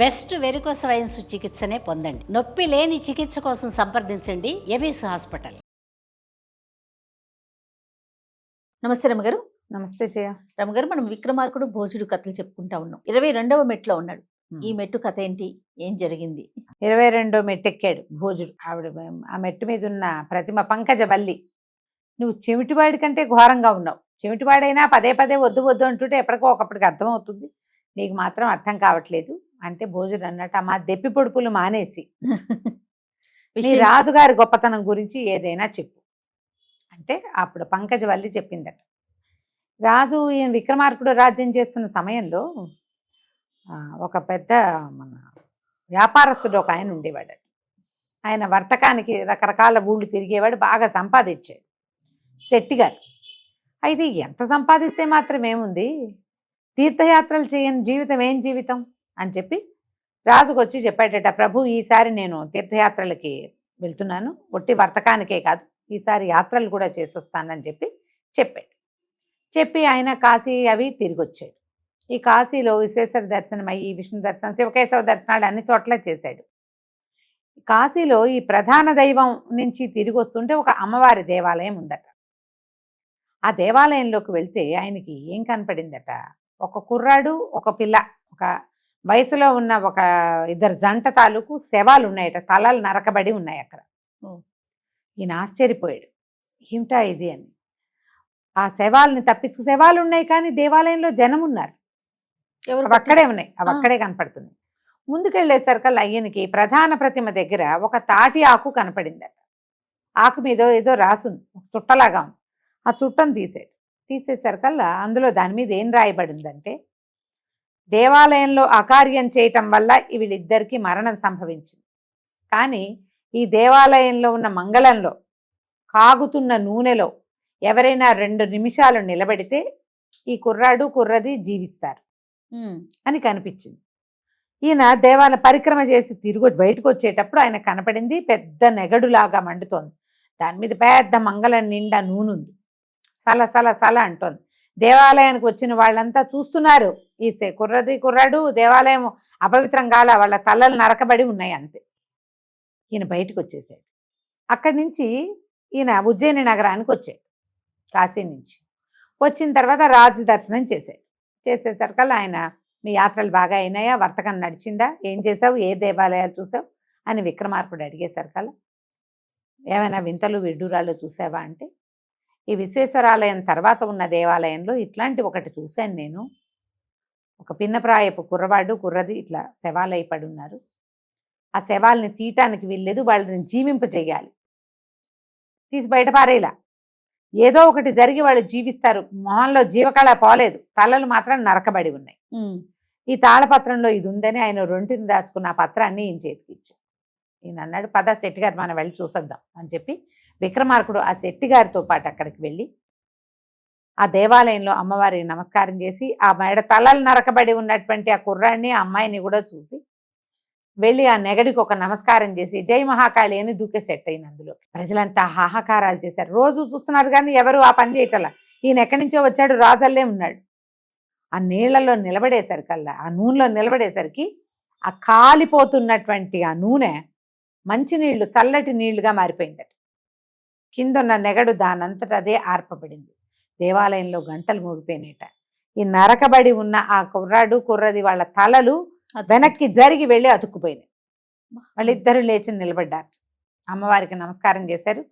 Best varicose veins చికిత్సనే పొందండి. నొప్పి లేని చికిత్స కోసం సంప్రదించండి ఎబిస్ హాస్పిటల్. నమస్తే రమగారు. నమస్తే జయ. రమగారు, మనం విక్రమార్కుడు భోజుడు కథలు చెప్పుకుంటా ఉన్నాం. 22వ మెట్లో ఉన్నాడు. ఈ మెట్టు కథ ఏంటి, ఏం జరిగింది? 22 మెట్టు ఎక్కాడు భోజుడు. ఆవిడ ఆ మెట్టు మీద ఉన్న ప్రతిమ పంకజవల్లి, నువ్వు చెవిటివాడి కంటే ఘోరంగా ఉన్నావు. చెవిటివాడైనా పదే పదే వద్దు వద్దు అంటుంటే ఎప్పటికో ఒకప్పటికి అర్థమవుతుంది, నీకు మాత్రం అర్థం కావట్లేదు అంటే భోజుడు అన్నట్టు మా దెప్పి పొడుపులు మానేసి నీ రాజుగారి గొప్పతనం గురించి ఏదైనా చెప్పు అంటే అప్పుడు పంకజవల్లి చెప్పిందట. రాజు ఈయన విక్రమార్కుడు రాజ్యం చేస్తున్న సమయంలో ఒక పెద్ద మన వ్యాపారస్తుడు ఒక ఆయన ఉండేవాడు. ఆయన వర్తకానికి రకరకాల ఊళ్ళు తిరిగేవాడు, బాగా సంపాదించాడు శెట్టి గారు. అయితే ఎంత సంపాదిస్తే మాత్రం ఏముంది, తీర్థయాత్రలు చేయని జీవితం ఏం జీవితం అని చెప్పి రాజుకు వచ్చి చెప్పాడట, ప్రభు ఈసారి నేను తీర్థయాత్రలకి వెళ్తున్నాను, ఒట్టి వర్తకానికే కాదు ఈసారి యాత్రలు కూడా చేసొస్తానని చెప్పి చెప్పాడు. చెప్పి ఆయన కాశీ అవి తిరిగి వచ్చాడు. ఈ కాశీలో విశ్వేశ్వర దర్శనం అయ్యి విష్ణు దర్శనం శివకేశవ దర్శనాలు అన్ని చోట్ల చేశాడు. కాశీలో ఈ ప్రధాన దైవం నుంచి తిరిగి వస్తుంటే ఒక అమ్మవారి దేవాలయం ఉందట. ఆ దేవాలయంలోకి వెళ్తే ఆయనకి ఏం కనపడిందట, ఒక కుర్రాడు ఒక పిల్ల, ఒక వయసులో ఉన్న ఒక ఇద్దరు జంట తాలూకు శవాలు ఉన్నాయట, తలలు నరకబడి ఉన్నాయి అక్కడ. ఈయన ఆశ్చర్యపోయాడు, ఏమిటా ఇది అని. ఆ శవాలని తప్పించు, శవాలు ఉన్నాయి కానీ దేవాలయంలో జనం ఉన్నారు, అవి అక్కడే ఉన్నాయి, అవి అక్కడే కనపడుతున్నాయి. ముందుకెళ్ళేసరికల్లా అయ్యనికి ప్రధాన ప్రతిమ దగ్గర ఒక తాటి ఆకు కనపడిందట. ఆకు మీద ఏదో రాసుంది, చుట్టలాగా ఉంది. ఆ చుట్టను తీసేసరికల్లా అందులో దాని మీద ఏం రాయబడిందంటే, దేవాలయంలో అకార్యం చేయటం వల్ల వీళ్ళిద్దరికీ మరణం సంభవించింది, కానీ ఈ దేవాలయంలో ఉన్న మంగళంలో కాగుతున్న నూనెలో ఎవరైనా 2 నిమిషాలు నిలబడితే ఈ కుర్రాడు కుర్రది జీవిస్తారు అని కనిపించింది. ఈయన దేవాలయ పరిక్రమ చేసి తిరిగి బయటకు వచ్చేటప్పుడు ఆయన కనపడింది, పెద్ద నెగడులాగా మండుతోంది, దాని మీద పెద్ద మంగళం నిండా నూనె ఉంది, సల సల సల అంటోంది. దేవాలయానికి వచ్చిన వాళ్ళంతా చూస్తున్నారు, ఈ కుర్రాడు దేవాలయం అపవిత్రం కాల, వాళ్ళ తలలు నరకబడి ఉన్నాయి అంతే. ఈయన బయటకు వచ్చేసాడు. అక్కడి నుంచి ఈయన ఉజ్జయిని నగరానికి వచ్చాడు. కాశీ నుంచి వచ్చిన తర్వాత రాజు దర్శనం చేసేసరికల్లా ఆయన, మీ యాత్రలు బాగా అయినాయా, వర్తకం నడిచిందా, ఏం చేసావు, ఏ దేవాలయాలు చూసావు అని విక్రమార్కుడు అడిగేసరికల్లా, ఏమైనా వింతలు విడ్డూరాలు చూసావా అంటే, ఈ విశ్వేశ్వరాలయం తర్వాత ఉన్న దేవాలయంలో ఇట్లాంటి ఒకటి చూశాను నేను, ఒక పిన్నప్రాయపు కుర్రవాడు కుర్రది ఇట్లా శవాలై పడి ఉన్నారు, ఆ శవాల్ని తీయటానికి వీల్లేదు, వాళ్ళని జీవింపజేయాలి, తీసి బయటపారేలా, ఏదో ఒకటి జరిగి వాళ్ళు జీవిస్తారు, మొహంలో జీవకళ పోలేదు, తలలు మాత్రం నరకబడి ఉన్నాయి. ఈ తాళపత్రంలో ఇది ఉందని ఆయన రొంటిని దాచుకున్న ఆ పత్రాన్ని ఈయన చేతికి ఇచ్చాడు. ఈయన అన్నాడు, పద శెట్టి గారు మనం వెళ్ళి చూసొద్దాం అని చెప్పి విక్రమార్కుడు ఆ శెట్టి గారితో పాటు అక్కడికి వెళ్ళి ఆ దేవాలయంలో అమ్మవారికి నమస్కారం చేసి ఆ మేడ తలలు నరకబడి ఉన్నటువంటి ఆ కుర్రాడిని ఆ అమ్మాయిని కూడా చూసి వెళ్ళి ఆ నెగడికి ఒక నమస్కారం చేసి జై మహాకాళి అని దూకే సెట్ అయింది. అందులో ప్రజలంతా హాహాకారాలు చేశారు. రోజు చూస్తున్నారు కానీ ఎవరు ఆ పని చేయటలా. ఈయన ఎక్కడి నుంచో వచ్చాడు, రాజల్లే ఉన్నాడు. ఆ నీళ్లలో నిలబడేసరికల్లా, ఆ నూనెలో నిలబడేసరికి ఆ కాలిపోతున్నటువంటి ఆ నూనె మంచినీళ్లు చల్లటి నీళ్లుగా మారిపోయిందట. కిందన్న నెగడు దానంతట అదే ఆర్పబడింది. దేవాలయంలో గంటలు మోగిపోయినట. ఈ నరకబడి ఉన్న ఆ కుర్రాడు కుర్రది వాళ్ళ తలలు వెనక్కి జరిగి వెళ్ళి అతుక్కుపోయినాయి. వాళ్ళిద్దరూ లేచి నిలబడ్డారు, అమ్మవారికి నమస్కారం చేశారు.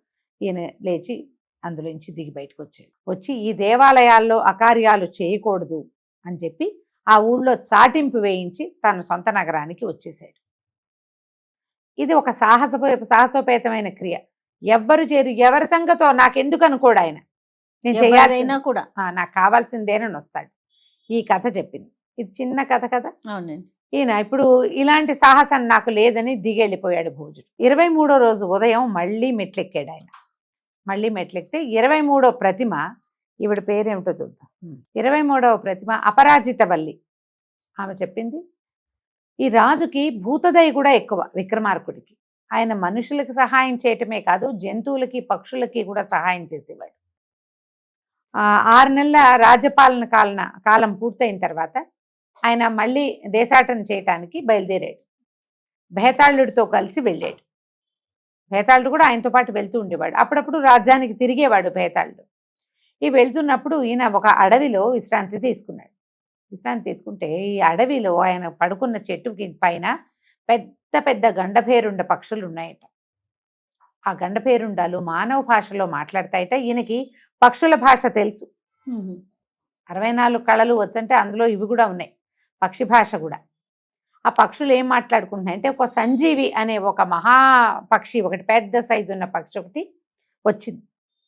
ఈయన లేచి అందులోంచి దిగి బయటకు వచ్చాడు. వచ్చి ఈ దేవాలయాల్లో అకార్యాలు చేయకూడదు అని చెప్పి ఆ ఊళ్ళో చాటింపు వేయించి తన సొంత నగరానికి వచ్చేసాడు. ఇది ఒక సాహసోపేతమైన క్రియ. ఎవ్వరు చేరు, ఎవరి సంగతో నాకెందుకు అనుకోడు ఆయన, నేను చేయాలైనా కూడా నాకు కావాల్సిందేనని వస్తాడు. ఈ కథ చెప్పింది. ఇది చిన్న కథ కదా. అవునండి. ఈయన ఇప్పుడు ఇలాంటి సాహసం నాకు లేదని దిగెళ్ళిపోయాడు భోజుడు. 23వ రోజు ఉదయం మళ్ళీ మెట్లెక్కాడు ఆయన. మళ్ళీ మెట్లెక్కితే 23వ ప్రతిమ, ఈవిడ పేరేమిటో చూద్దాం. 23వ ప్రతిమ అపరాజితవల్లి. ఆమె చెప్పింది, ఈ రాజుకి భూతదయ కూడా ఎక్కువ విక్రమార్కుడికి. ఆయన మనుషులకి సహాయం చేయటమే కాదు, జంతువులకి పక్షులకి కూడా సహాయం చేసేవాడు. 6 నెలల రాజ్యపాలన కాలం పూర్తయిన తర్వాత ఆయన మళ్ళీ దేశాటన చేయటానికి బయలుదేరాడు. భేతాళుడితో కలిసి వెళ్ళాడు. భేతాళుడు కూడా ఆయనతో పాటు వెళ్తూ ఉండేవాడు. అప్పుడప్పుడు రాజ్యానికి తిరిగేవాడు భేతాళుడు. ఈ వెళ్తున్నప్పుడు ఈయన ఒక అడవిలో విశ్రాంతి తీసుకున్నాడు. విశ్రాంతి తీసుకుంటే ఈ అడవిలో ఆయన పడుకున్న చెట్టుకి పైన పెద్ద పెద్ద గండభేరుండ పక్షులు ఉన్నాయట. ఆ గండభేరుండాలు మానవ భాషలో మాట్లాడతాయట. ఈయనకి పక్షుల భాష తెలుసు. 64 కళలు వచ్చంటే అందులో ఇవి కూడా ఉన్నాయి, పక్షి భాష కూడా. ఆ పక్షులు ఏం మాట్లాడుకుంటున్నాయంటే, ఒక సంజీవి అనే ఒక మహా పక్షి, ఒకటి పెద్ద సైజు ఉన్న పక్షి ఒకటి వచ్చింది.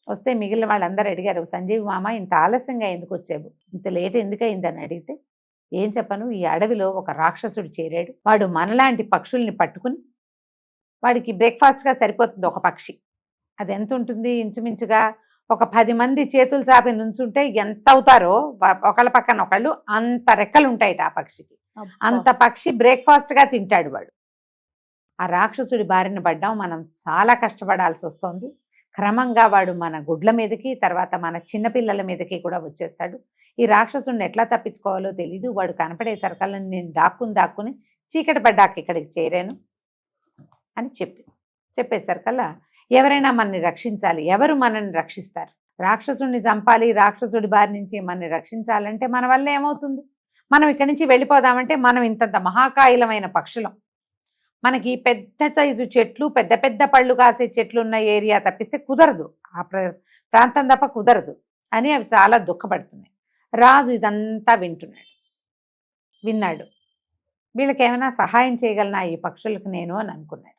వస్తే మిగిలిన వాళ్ళందరూ అడిగారు, సంజీవి మామ ఇంత ఆలస్యంగా ఎందుకు వచ్చావు, ఇంత లేట్ ఎందుకయిందని అడిగితే, ఏం చెప్పను, ఈ అడవిలో ఒక రాక్షసుడు చేరాడు. వాడు మనలాంటి పక్షుల్ని పట్టుకుని, వాడికి బ్రేక్ఫాస్ట్గా సరిపోతుంది ఒక పక్షి. అది ఎంత ఉంటుంది, ఇంచుమించుగా ఒక 10 మంది చేతులు చాపి నుంచుంటే ఎంత అవుతారో ఒకళ్ళ పక్కన ఒకళ్ళు, అంత రెక్కలు ఉంటాయిట ఆ పక్షికి. అంత పక్షి బ్రేక్ఫాస్ట్గా తింటాడు వాడు. ఆ రాక్షసుడి బారిన పడ్డాం, మనం చాలా కష్టపడాల్సి వస్తుంది. క్రమంగా వాడు మన గుడ్ల మీదకి, తర్వాత మన చిన్నపిల్లల మీదకి కూడా వచ్చేస్తాడు. ఈ రాక్షసుడిని ఎట్లా తప్పించుకోవాలో తెలీదు. వాడు కనపడేసరికల్లా నేను దాక్కుని చీకటి పడ్డాక ఇక్కడికి చేరాను అని చెప్పేసరికల్లా, ఎవరైనా మనని రక్షించాలి, ఎవరు మనల్ని రక్షిస్తారు? రాక్షసుడిని చంపాలి, రాక్షసుడి బారి నుంచి మనని రక్షించాలంటే మన వల్ల ఏమవుతుంది? మనం ఇక్కడి నుంచి వెళ్ళిపోదామంటే మనం ఇంతంత మహాకాయులమైన పక్షులం, మనకి పెద్ద సైజు చెట్లు, పెద్ద పెద్ద పళ్ళు కాసే చెట్లు ఉన్న ఏరియా తప్పిస్తే కుదరదు, ఆ ప్రాంతం తప్ప కుదరదు అని అవి చాలా దుఃఖపడుతున్నాయి. రాజు ఇదంతా విన్నాడు. వీళ్ళకి ఏమైనా సహాయం చేయగలనా ఈ పక్షులకు నేను అని అనుకున్నాడు.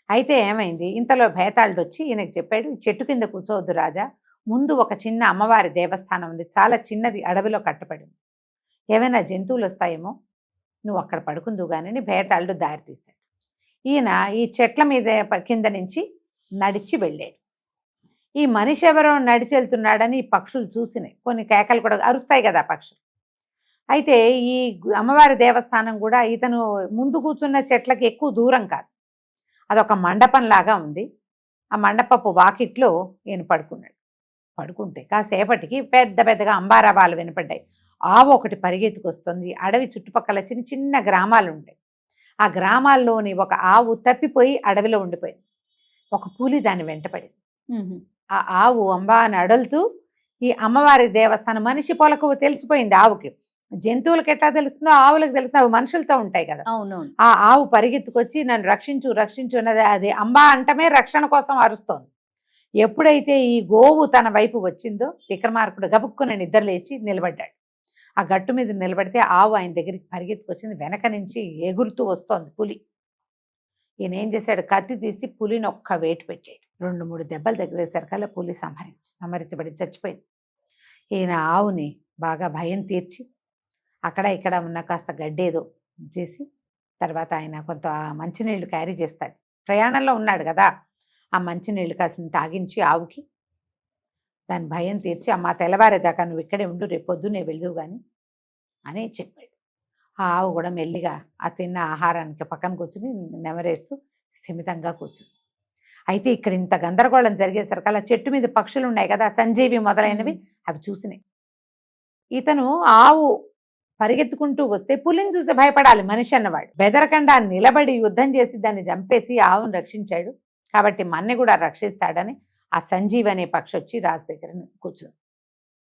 అయితే ఏమైంది, ఇంతలో భేతాళుడు వచ్చి ఈయనకు చెప్పాడు, చెట్టు కింద కూర్చోవద్దు రాజా, ముందు ఒక చిన్న అమ్మవారి దేవస్థానం ఉంది, చాలా చిన్నది, అడవిలో కట్టబడింది, ఏమైనా జంతువులు వస్తాయేమో, నువ్వు అక్కడ పడుకుందువు కానీ భేతాళుడు దారి తీశాడు. ఈయన ఈ చెట్ల మీద కింద నుంచి నడిచి వెళ్ళాడు. ఈ మనిషి ఎవరో నడిచి వెళ్తున్నాడని ఈ పక్షులు చూసినాయి, కొన్ని కేకలు కూడా అరుస్తాయి కదా పక్షులు. అయితే ఈ అమ్మవారి దేవస్థానం కూడా ఇతను ముందు కూర్చున్న చెట్లకి ఎక్కువ దూరం కాదు, అదొక మండపంలాగా ఉంది. ఆ మండపపు వాకిట్లో ఈయన పడుకుంటే కాసేపటికి పెద్ద పెద్దగా అంబారావాలు వినపడ్డాయి. ఆవు ఒకటి పరిగెత్తుకొస్తుంది. అడవి చుట్టుపక్కల చిన్న చిన్న గ్రామాలు ఉంటాయి. ఆ గ్రామాల్లోని ఒక ఆవు తప్పిపోయి అడవిలో ఉండిపోయింది. ఒక పులి దాన్ని వెంటపడింది. ఆ ఆవు అంబా అని అడులుతూ ఈ అమ్మవారి దేవస్థానం, మనిషి పొలకు తెలిసిపోయింది ఆవుకి. జంతువులకు ఎట్లా తెలుస్తుందో ఆవులకు తెలుస్తుంది, అవి మనుషులతో ఉంటాయి కదా. అవునవును. ఆ ఆవు పరిగెత్తుకొచ్చి నన్ను రక్షించు అన్నది, అది అంబా అంటమే రక్షణ కోసం అరుస్తోంది. ఎప్పుడైతే ఈ గోవు తన వైపు వచ్చిందో విక్రమార్కుడు గబుక్కున నిద్రలేచి నిలబడ్డాడు. ఆ గట్టు మీద నిలబడితే ఆవు ఆయన దగ్గరికి పరిగెత్తుకొచ్చింది. వెనక నుంచి ఎగురుతూ వస్తోంది పులి. ఈయన ఏం చేశాడు, కత్తి తీసి పులిని ఒక్క వేటు పెట్టాడు. 2-3 దెబ్బలు దగ్గరేసరికల్లా పులి సంహరించబడి చచ్చిపోయింది. ఈయన ఆవుని బాగా భయం తీర్చి అక్కడ ఇక్కడ ఉన్న కాస్త గడ్డేదో చేసి, తర్వాత ఆయన కొంత మంచినీళ్ళు క్యారీ చేస్తాడు, ప్రయాణంలో ఉన్నాడు కదా, ఆ మంచినీళ్ళు కాసిన తాగించి ఆవుకి దాని భయం తీర్చి, అమ్మ తెల్లవారేదాకా నువ్వు ఇక్కడే ఉండు, రేపు పొద్దున్నే వెళ్దువు కానీ అని చెప్పాడు. ఆ ఆవు కూడా మెల్లిగా ఆ తిన్న ఆహారానికి పక్కన కూర్చుని నెమరేస్తూ స్థిమితంగా కూర్చుంది. అయితే ఇక్కడ ఇంత గందరగోళం జరిగేసరికి అలా చెట్టు మీద పక్షులు ఉన్నాయి కదా, సంజీవి మొదలైనవి, అవి చూసినాయి. ఇతను ఆవు పరిగెత్తుకుంటూ వస్తే పులిని చూసి భయపడాలి మనిషి అన్నవాడు. బెదరకుండా నిలబడి యుద్ధం చేసి దాన్ని చంపేసి ఆవును రక్షించాడు, కాబట్టి మన్ని కూడా రక్షిస్తాడని ఆ సంజీవ్ అనే పక్షి వచ్చి రాజు దగ్గర కూర్చుంది.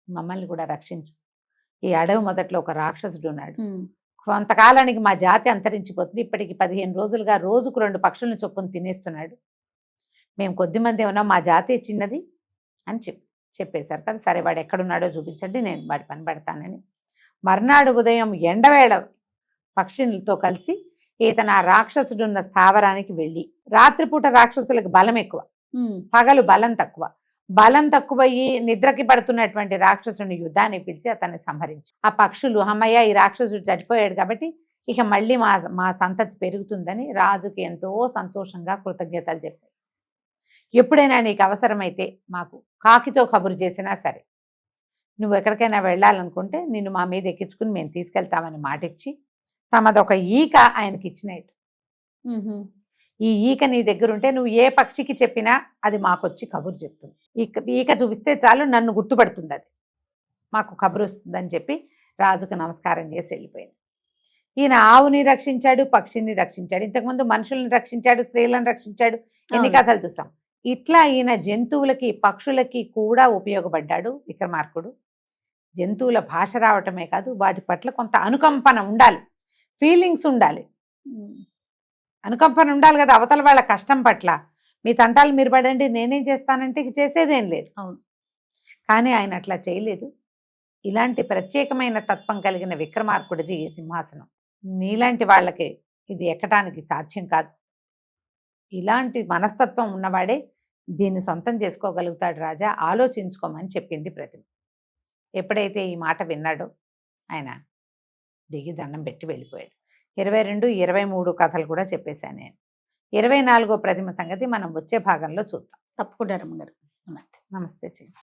మమ్మల్ని కూడా రక్షించు, ఈ అడవి మొదట్లో ఒక రాక్షసుడు ఉన్నాడు, కొంతకాలానికి మా జాతి అంతరించిపోతుంది, ఇప్పటికి 15 రోజులుగా రోజుకు 2 పక్షులను చొప్పున తినేస్తున్నాడు, మేము కొద్దిమంది ఉన్నాం, మా జాతి చిన్నది అని చెప్పేశారు కదా. సరే వాడు ఎక్కడున్నాడో చూపించండి, నేను వాడి పని పెడతానని మర్నాడు ఉదయం ఎండవేళ పక్షులతో కలిసి ఇతను ఆ రాక్షసుడున్న స్థావరానికి వెళ్ళి, రాత్రిపూట రాక్షసులకు బలం ఎక్కువ, పగలు బలం తక్కువ. బలం తక్కువయ్యి నిద్రకి పడుతున్నటువంటి రాక్షసుని యుద్ధాన్ని పిలిచి అతన్ని సంహరించి, ఆ పక్షులు అమ్మయ్య ఈ రాక్షసుడు చనిపోయాడు కాబట్టి ఇక మళ్ళీ మా సంతతి పెరుగుతుందని రాజుకి ఎంతో సంతోషంగా కృతజ్ఞతలు చెప్పాడు. ఎప్పుడైనా నీకు అవసరమైతే మాకు కాకితో కబురు చేసినా సరే, నువ్వు ఎక్కడికైనా వెళ్ళాలనుకుంటే నిన్ను మా మీద ఎక్కించుకుని మేము తీసుకెళ్తామని మాటిచ్చి తమదొక ఈక ఆయనకి ఇచ్చినట్టు. ఈ ఈక నీ దగ్గర ఉంటే నువ్వు ఏ పక్షికి చెప్పినా అది మాకొచ్చి కబురు చెప్తుంది. ఈక చూపిస్తే చాలు నన్ను గుర్తుపడుతుంది, అది మాకు కబురు వస్తుందని చెప్పి రాజుకు నమస్కారం చేసి వెళ్ళిపోయింది. ఈయన ఆవుని రక్షించాడు, పక్షిని రక్షించాడు, ఇంతకుముందు మనుషుల్ని రక్షించాడు, స్త్రీలను రక్షించాడు, ఎన్ని అవును. కథలు చూసాం. ఇట్లా ఈయన జంతువులకి పక్షులకి కూడా ఉపయోగపడ్డాడు విక్రమార్కుడు. జంతువుల భాష రావటమే కాదు, వాటి పట్ల కొంత అనుకంపన ఉండాలి, ఫీలింగ్స్ ఉండాలి, అనుకంపన ఉండాలి కదా అవతల వాళ్ళ కష్టం పట్ల. మీ తంటాలు మీరు పడండి, నేనేం చేస్తానంటే ఇక చేసేదేం లేదు. అవును. కానీ ఆయన అట్లా చేయలేదు. ఇలాంటి ప్రత్యేకమైన తత్వం కలిగిన విక్రమార్కుడిది ఈ సింహాసనం. నీలాంటి వాళ్ళకి ఇది ఎక్కడానికి సాధ్యం కాదు. ఇలాంటి మనస్తత్వం ఉన్నవాడే దీన్ని సొంతం చేసుకోగలుగుతాడు రాజా, ఆలోచించుకోమని చెప్పింది ప్రతిమ. ఎప్పుడైతే ఈ మాట విన్నాడో ఆయన దిగి దండం పెట్టి వెళ్ళిపోయాడు. 22, 23 కథలు కూడా చెప్పేశాను నేను. 24వ ప్రతిమ సంగతి మనం వచ్చే భాగంలో చూద్దాం. తప్పకుండా రమ్మగారు. నమస్తే. నమస్తే చెయ్యి.